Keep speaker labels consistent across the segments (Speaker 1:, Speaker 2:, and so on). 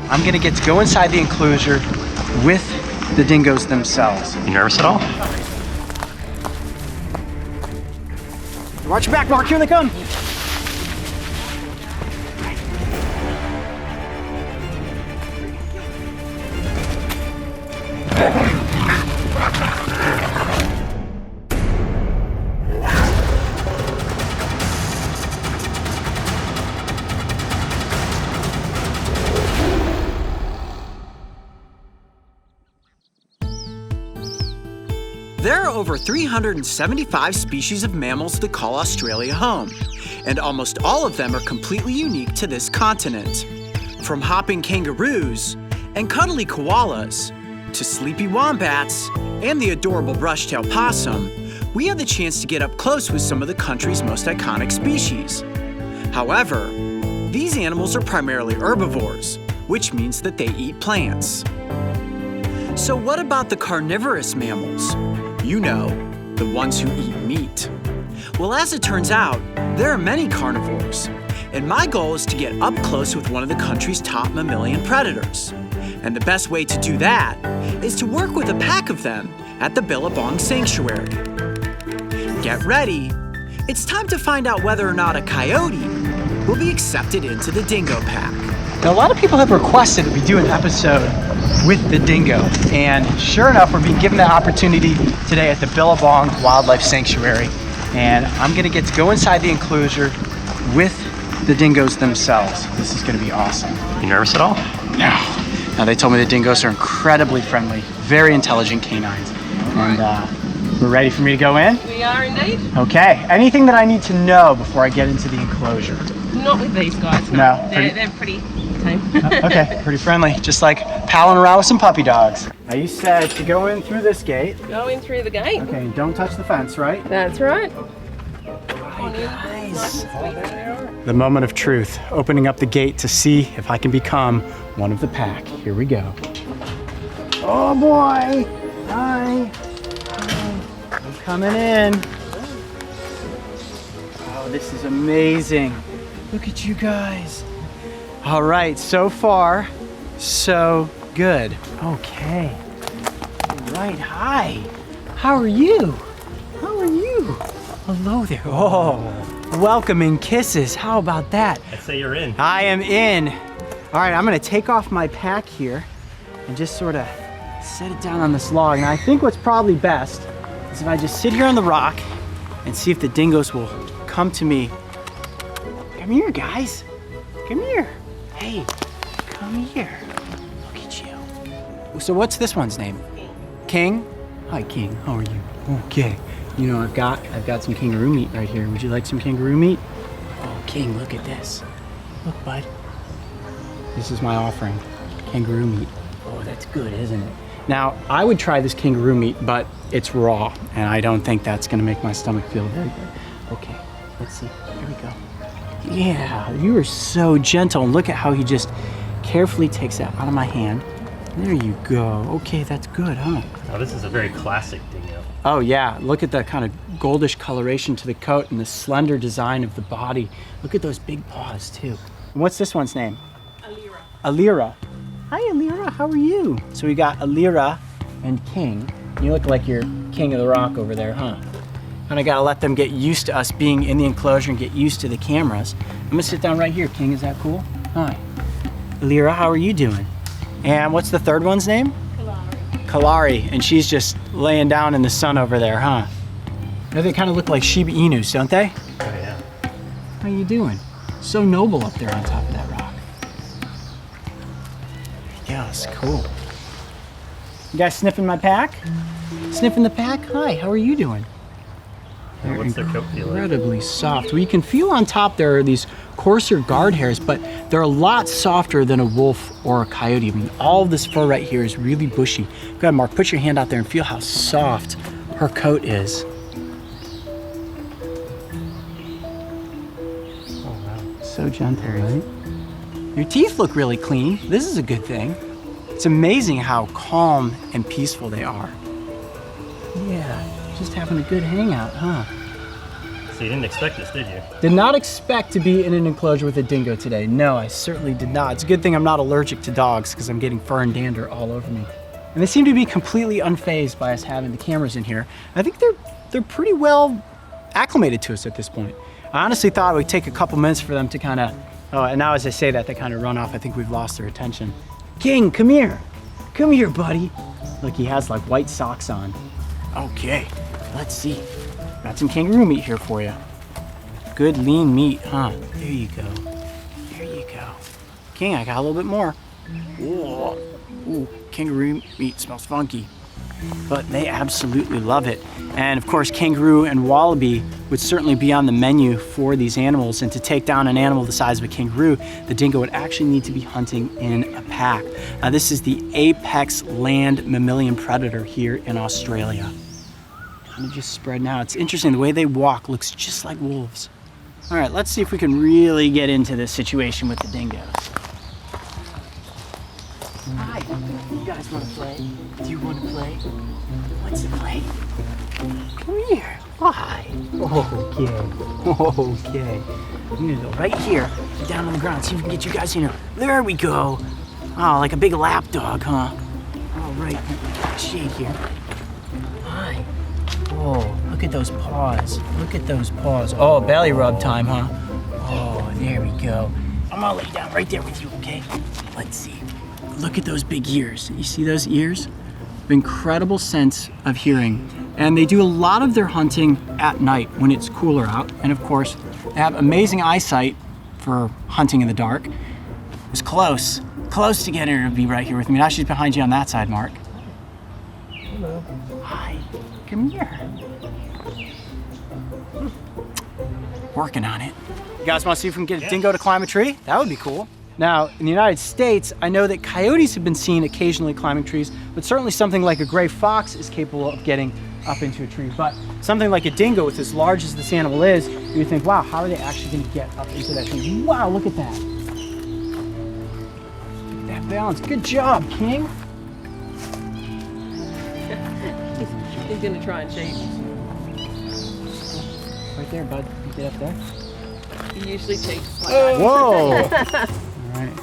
Speaker 1: I'm gonna get to go inside the enclosure with the dingoes themselves.
Speaker 2: You nervous at all?
Speaker 1: Watch your back, Mark, here they come.
Speaker 3: There are over 375 species of mammals that call Australia home, and almost all of them are completely unique to this continent. From hopping kangaroos and cuddly koalas to sleepy wombats and the adorable brush-tailed possum, we have the chance to get up close with some of the country's most iconic species. However, these animals are primarily herbivores, which means that they eat plants. So what about the carnivorous mammals? You know, the ones who eat meat. Well, as it turns out, there are many carnivores, and my goal is to get up close with one of the country's top mammalian predators. And the best way to do that is to work with a pack of them at the Billabong Sanctuary. Get ready. It's time to find out whether or not a coyote will be accepted into the dingo pack.
Speaker 1: Now, a lot of people have requested that we do an episode with the dingo, and sure enough, we're being given that opportunity today at the Billabong Wildlife Sanctuary, and I'm gonna get to go inside the enclosure with the dingoes themselves. This is gonna be awesome.
Speaker 2: You nervous at all?
Speaker 1: No. Now, they told me the dingoes are incredibly friendly, very intelligent canines, and we're ready for me to go in?
Speaker 4: We are indeed.
Speaker 1: Okay, anything that I need to know before I get into the enclosure?
Speaker 4: Not with these guys,
Speaker 1: No.
Speaker 4: They're pretty tame.
Speaker 1: Okay, pretty friendly, just like palling around with some puppy dogs. Now, you said to go in through this gate.
Speaker 4: Go in through the gate.
Speaker 1: Okay, and don't touch the fence, right?
Speaker 4: That's right.
Speaker 1: Hi, guys. The moment of truth, opening up the gate to see if I can become one of the pack. Here we go. Oh boy! Hi. I'm coming in. Oh, this is amazing. Look at you guys. All right, so far, so good. Okay. All right, hi. How are you? How are you? Hello there. Oh, welcoming kisses. How about that?
Speaker 2: I'd say you're in.
Speaker 1: I am in. All right, I'm gonna take off my pack here and just sort of set it down on this log. And I think what's probably best is if I just sit here on the rock and see if the dingoes will come to me. Come here, guys. Come here. Hey, come here. Look at you. So what's this one's name? King. Hi, King. How are you? Okay. You know, I've got some kangaroo meat right here. Would you like some kangaroo meat? Oh, King, look at this. Look, bud. This is my offering. Kangaroo meat. Oh, that's good, isn't it? Now, I would try this kangaroo meat, but it's raw, and I don't think that's gonna make my stomach feel very good. Okay, let's see. Here we go. Yeah, you are so gentle. And look at how he just carefully takes that out of my hand. There you go. Okay, that's good, huh?
Speaker 2: Now this is a very classic dingo.
Speaker 1: Oh yeah, look at the kind of goldish coloration to the coat and the slender design of the body. Look at those big paws too. And what's this one's name?
Speaker 4: Alira.
Speaker 1: Alira. Hi Alira, how are you? So we got Alira and King. You look like you're king of the rock over there, huh? And I gotta let them get used to us being in the enclosure and get used to the cameras. I'm gonna sit down right here, King, is that cool? Hi. Alira, how are you doing? And what's the third one's name?
Speaker 4: Kalari.
Speaker 1: Kalari, and she's just laying down in the sun over there, huh? They kind of look like Shiba Inus, don't they?
Speaker 2: Oh yeah.
Speaker 1: How you doing? So noble up there on top of that rock. Yes, cool. You guys sniffing my pack? Sniffing the pack? Hi, how are you doing?
Speaker 2: Now, what's their coat feel like?
Speaker 1: Incredibly soft. Well, you can feel on top there are these coarser guard hairs, but they're a lot softer than a wolf or a coyote. I mean, all of this fur right here is really bushy. Go ahead, Mark, put your hand out there and feel how soft her coat is.
Speaker 2: Oh wow.
Speaker 1: So gentle, right? Your teeth look really clean. This is a good thing. It's amazing how calm and peaceful they are. Yeah, just having a good hangout, huh?
Speaker 2: So you didn't expect this, did you?
Speaker 1: Did not expect to be in an enclosure with a dingo today. No, I certainly did not. It's a good thing I'm not allergic to dogs because I'm getting fur and dander all over me. And they seem to be completely unfazed by us having the cameras in here. I think they're pretty well acclimated to us at this point. I honestly thought it would take a couple minutes for them to kind of, oh, and now as I say that, they kind of run off. I think we've lost their attention. King, come here. Come here, buddy. Look, he has like white socks on. Okay, let's see. Got some kangaroo meat here for you. Good lean meat, huh? There you go. There you go. King, I got a little bit more. Ooh, ooh, kangaroo meat smells funky. But they absolutely love it. And of course, kangaroo and wallaby would certainly be on the menu for these animals. And to take down an animal the size of a kangaroo, the dingo would actually need to be hunting in a pack. This is the apex land mammalian predator here in Australia. Let me just spread now. It's interesting, the way they walk looks just like wolves. All right, let's see if we can really get into this situation with the dingoes. Hi, you guys want to play? Do you want to play? What's the play? Come here. Hi. Okay. I'm gonna go right here, down on the ground, see if we can get you guys in here. There we go. Oh, like a big lap dog, huh? All right, shake here. Hi. Oh, look at those paws. Look at those paws. Oh, belly rub time, huh? Oh, there we go. I'm gonna lay down right there with you, okay? Let's see. Look at those big ears. You see those ears? Incredible sense of hearing. And they do a lot of their hunting at night when it's cooler out. And of course, they have amazing eyesight for hunting in the dark. It was close to getting her to be right here with me. Now she's behind you on that side, Mark. Hello. Hi, come here. Working on it. You guys want to see if we can get a dingo to climb a tree? That would be cool. Now, in the United States, I know that coyotes have been seen occasionally climbing trees, but certainly something like a gray fox is capable of getting up into a tree. But something like a dingo, with as large as this animal is, you would think, wow, how are they actually going to get up into that tree? Wow, look at that. Look at that balance. Good job, King.
Speaker 4: He's gonna try and shake.
Speaker 1: Right there, bud. You get up there.
Speaker 4: He usually takes like that.
Speaker 1: Whoa! All right,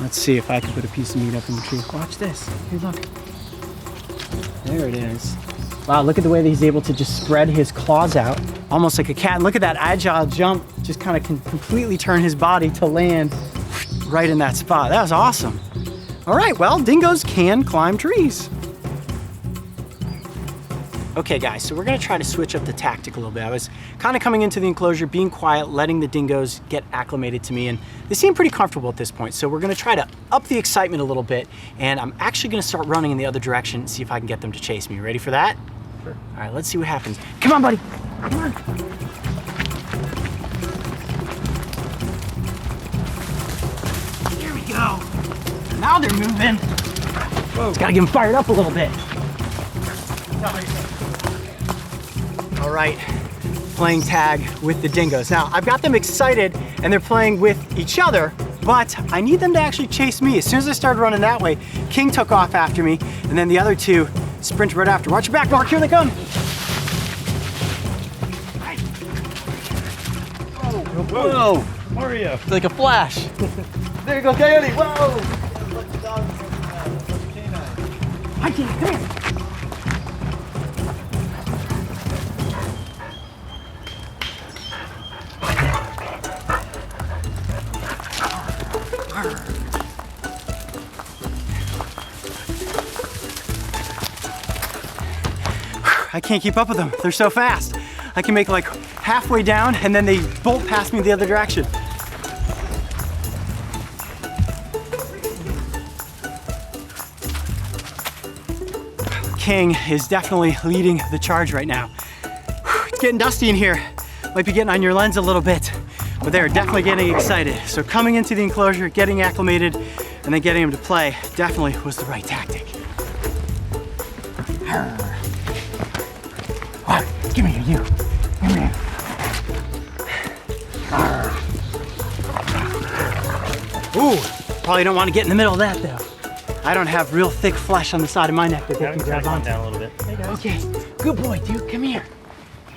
Speaker 1: let's see if I can put a piece of meat up in the tree. Watch this. Here, look. There it is. Wow, look at the way that he's able to just spread his claws out, almost like a cat. And look at that agile jump, just kind of can completely turn his body to land right in that spot. That was awesome. All right, well, dingoes can climb trees. Okay guys, so we're gonna try to switch up the tactic a little bit. I was kind of coming into the enclosure, being quiet, letting the dingoes get acclimated to me, and they seem pretty comfortable at this point. So we're gonna try to up the excitement a little bit, and I'm actually gonna start running in the other direction and see if I can get them to chase me. You ready for that? Sure. All right, let's see what happens. Come on, buddy. Come on. Here we go. Now they're moving. Whoa. Just gotta get them fired up a little bit. All right, playing tag with the dingoes. Now, I've got them excited and they're playing with each other, but I need them to actually chase me. As soon as I started running that way, King took off after me, and then the other two sprinted right after. Watch your back, Mark, here they come. Whoa,
Speaker 2: Where are you?
Speaker 1: it's like a flash. There you go, Coyote, whoa. Hi, King, come here. I can't keep up with them. They're so fast. I can make like halfway down and then they bolt past me the other direction. King is definitely leading the charge right now. It's getting dusty in here. Might be getting on your lens a little bit, but they're definitely getting excited. So coming into the enclosure, getting acclimated, and then getting them to play definitely was the right tactic. Give me you. Come here. Ooh, probably don't want to get in the middle of that though. I don't have real thick flesh on the side of my neck that they can grab
Speaker 2: on
Speaker 1: onto.
Speaker 2: down a little bit.
Speaker 1: Okay, good boy, dude. Come here.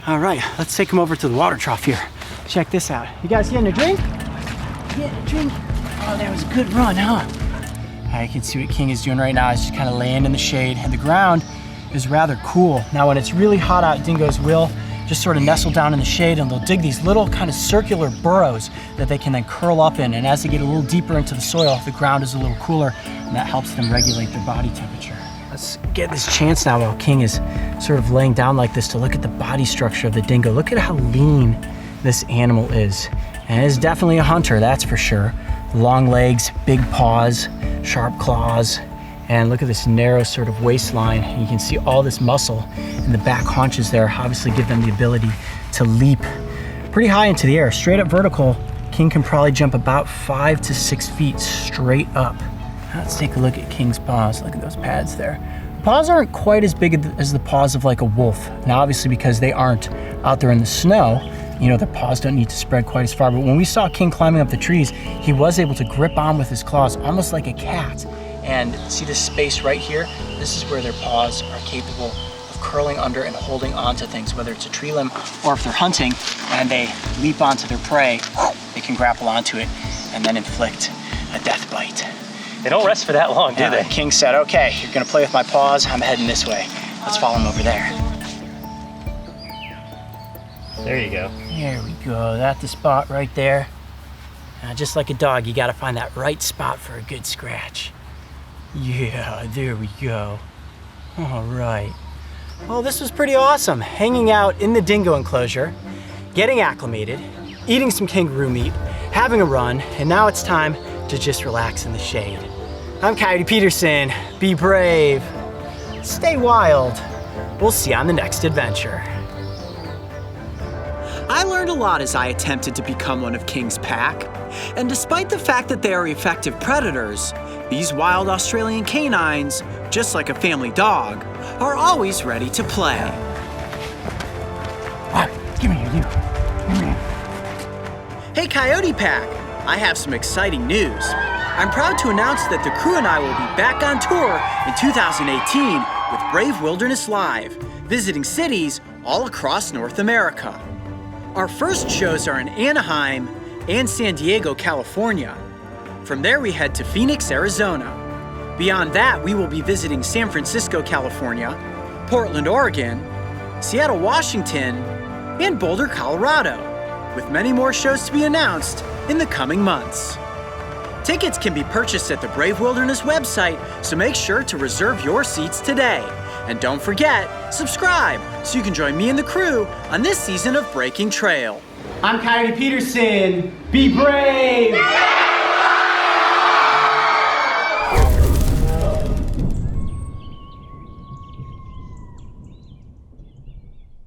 Speaker 1: All right, let's take him over to the water trough here. Check this out. You guys getting a drink? Getting a drink? Oh, that was a good run, huh? I can see what King is doing right now. He's just kind of laying in the shade, and the ground is rather cool. Now, when it's really hot out, dingoes will just sort of nestle down in the shade, and they'll dig these little kind of circular burrows that they can then curl up in. And as they get a little deeper into the soil, the ground is a little cooler, and that helps them regulate their body temperature. Let's get this chance now while King is sort of laying down like this to look at the body structure of the dingo. Look at how lean this animal is. And it is definitely a hunter, that's for sure. Long legs, big paws, sharp claws, and look at this narrow sort of waistline. You can see all this muscle in the back haunches there obviously give them the ability to leap pretty high into the air. Straight up vertical, King can probably jump about 5 to 6 feet straight up. Let's take a look at King's paws. Look at those pads there. The paws aren't quite as big as the paws of like a wolf. Now obviously because they aren't out there in the snow, you know, their paws don't need to spread quite as far. But when we saw King climbing up the trees, he was able to grip on with his claws, almost like a cat. And see this space right here? This is where their paws are capable of curling under and holding onto things, whether it's a tree limb or if they're hunting and they leap onto their prey, they can grapple onto it and then inflict a death bite.
Speaker 2: They don't rest for that long, do they?
Speaker 1: King said, okay, you're gonna play with my paws, I'm heading this way. Let's follow him over there.
Speaker 2: There you go.
Speaker 1: There we go, that's the spot right there. Just like a dog, you gotta find that right spot for a good scratch. Yeah, there we go. All right. Well, this was pretty awesome. Hanging out in the dingo enclosure, getting acclimated, eating some kangaroo meat, having a run, and now it's time to just relax in the shade. I'm Coyote Peterson. Be brave. Stay wild. We'll see you on the next adventure.
Speaker 3: I learned a lot as I attempted to become one of King's pack. And despite the fact that they are effective predators, these wild Australian canines, just like a family dog, are always ready to play.
Speaker 1: All right, give me here, you. Come here.
Speaker 3: Hey Coyote Pack, I have some exciting news. I'm proud to announce that the crew and I will be back on tour in 2018 with Brave Wilderness Live, visiting cities all across North America. Our first shows are in Anaheim and San Diego, California. From there we head to Phoenix, Arizona. Beyond that, we will be visiting San Francisco, California, Portland, Oregon, Seattle, Washington, and Boulder, Colorado, with many more shows to be announced in the coming months. Tickets can be purchased at the Brave Wilderness website, so make sure to reserve your seats today. And don't forget, subscribe so you can join me and the crew on this season of Breaking Trail.
Speaker 1: I'm Coyote Peterson. Be brave.